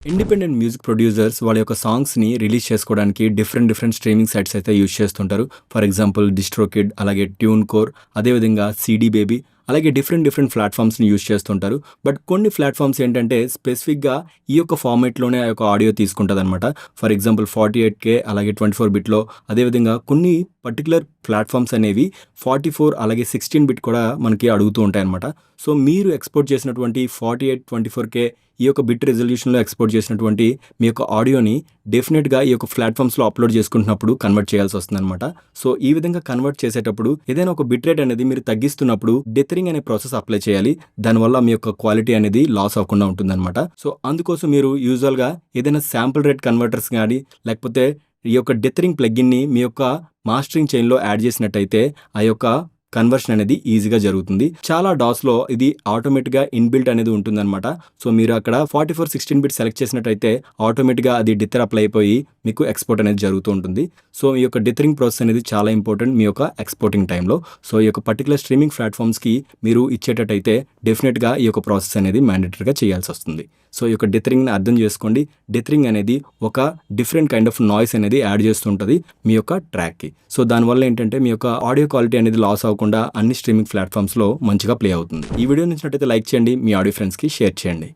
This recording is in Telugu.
ఇండిపెండెంట్ మ్యూజిక్ ప్రొడ్యూసర్స్ వాళ్ళ యొక్క సాంగ్స్‌ని రిలీజ్ చేసుకోవడానికి డిఫరెంట్ స్ట్రీమింగ్ సైట్స్ అయితే యూజ్ చేస్తుంటారు. ఫర్ ఎగ్జాంపుల్ డిస్ట్రోకిడ్, అలాగే ట్యూన్‌కోర్, అదేవిధంగా సీడీ బేబీ, అలాగే డిఫరెంట్ ప్లాట్‌ఫామ్స్‌ని యూజ్ చేస్తుంటారు. బట్ కొన్ని ప్లాట్‌ఫామ్స్ ఏంటంటే స్పెసిఫిక్‌గా ఈ యొక్క ఫార్మాట్‌లోనే ఆ యొక్క ఆడియో తీసుకుంటదనమాట. ఫర్ ఎగ్జాంపుల్ 48K అలాగే 24 బిట్‌లో, అదేవిధంగా కొన్ని పర్టిక్యులర్ ప్లాట్‌ఫామ్స్ అనేవి 44 అలాగే 16 బిట్ కూడా మనకి అడుగుతూ ఉంటాయన్నమాట. సో మీరు ఎక్స్‌పోర్ట్ చేసినటువంటి 48, 24K ఈ యొక్క బిట్ రిజల్యూషన్‌లో ఎక్స్‌పోర్ట్ చేసినటువంటి మీ యొక్క ఆడియోని డెఫినిట్‌గా ఈ యొక్క ప్లాట్‌ఫామ్స్‌లో అప్‌లోడ్ చేసుకుంటున్నప్పుడు కన్వర్ట్ చేయాల్సొస్తుందనమాట. సో ఈ విధంగా కన్వర్ట్ చేసేటప్పుడు ఏదైనా ఒక బిట్ రేట్ అనేది మీరు తగ్గిస్తున్నప్పుడు డెథరింగ్ అనే ప్రాసెస్ అప్లై చేయాలి. దానివల్ల మీ యొక్క క్వాలిటీ అనేది లాస్ అవ్వకుండా ఉంటుందనమాట. సో అందుకోసం మీరు యూజువల్‌గా ఏదైనా శాంపుల్ రేట్ కన్వర్టర్స్ గానీ, లేకపోతే ఈ యొక్క డెథరింగ్ ప్లగిన్‌ని మీ యొక్క మాస్టరింగ్ చైన్‌లో యాడ్ చేసినట్టయితే ఆ యొక్క కన్వర్షన్ అనేది ఈజీగా జరుగుతుంది. చాలా డాస్‌లో ఇది ఆటోమేటిక్‌గా ఇన్‌బిల్ట్ అనేది ఉంటుందన్నమాట. సో మీరు అక్కడ 44, 16 బిట్ సెలెక్ట్ చేసినట్టయితే ఆటోమేటిక్‌గా అది డిథర్ అప్లై అయిపోయి మీకు ఎక్స్‌పోర్ట్ అనేది జరుగుతూ ఉంటుంది. సో ఈ యొక్క డిథరింగ్ ప్రాసెస్ అనేది చాలా ఇంపార్టెంట్ మీ యొక్క ఎక్స్‌పోర్టింగ్ టైంలో. సో ఈ యొక్క పర్టిక్యులర్ స్ట్రీమింగ్ ప్లాట్‌ఫామ్స్‌కి మీరు ఇచ్చేటట్టయితే డెఫినిట్‌గా ఈ యొక్క ప్రాసెస్ అనేది మ్యాండేటరీగా చేయాల్సొస్తుంది. సో ఈ యొక్క డెథరింగ్‌ని అర్థం చేసుకోండి. డెథరింగ్ అనేది ఒక డిఫరెంట్ కైండ్ ఆఫ్ నాయిస్ అనేది యాడ్ చేస్తుంటది మీ యొక్క ట్రాక్‌కి. సో దానివల్ల ఏంటంటే మీ యొక్క ఆడియో క్వాలిటీ అనేది లాస్ అవ్వకుండా అన్ని స్ట్రీమింగ్ ప్లాట్‌ఫామ్స్‌లో మంచిగా ప్లే అవుతుంది. ఈ వీడియో నచ్చినట్టయితే లైక్ చేయండి. మీ ఆడియో ఫ్రెండ్స్‌కి షేర్ చేయండి.